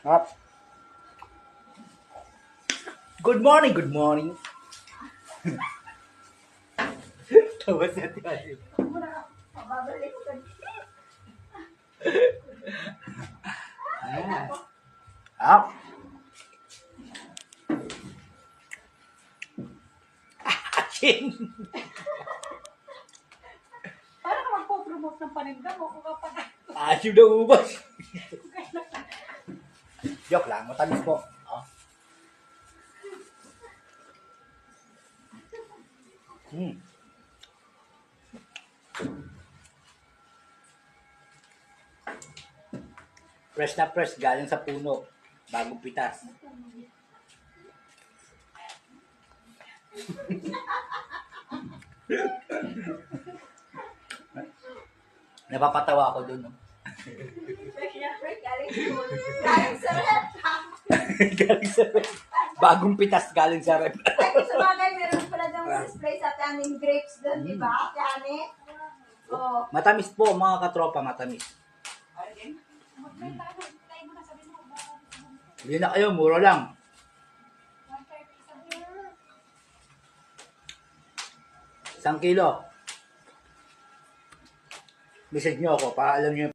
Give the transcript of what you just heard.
Up. Good morning, good morning. Tawa sa tiyan. Up. Asin. Paano ka magpo-promote ng paninda mo kung kapag Asin na ubas. Joke lang, matamis po. Oh. Fresh na fresh, galing sa puno. Bagong pitas. Napapatawa ako dun. No? Galing sa rep. Galing sa rep. Bagong pitas galing sa rep. Ay, sa bagay, meron pala ng display sa ating grapes doon, di ba? Yani? Oo. Matamis po, mga katropa, matamis. Hindi na kayo, mura lang. 1 kilo. Message nyo ako para alam nyo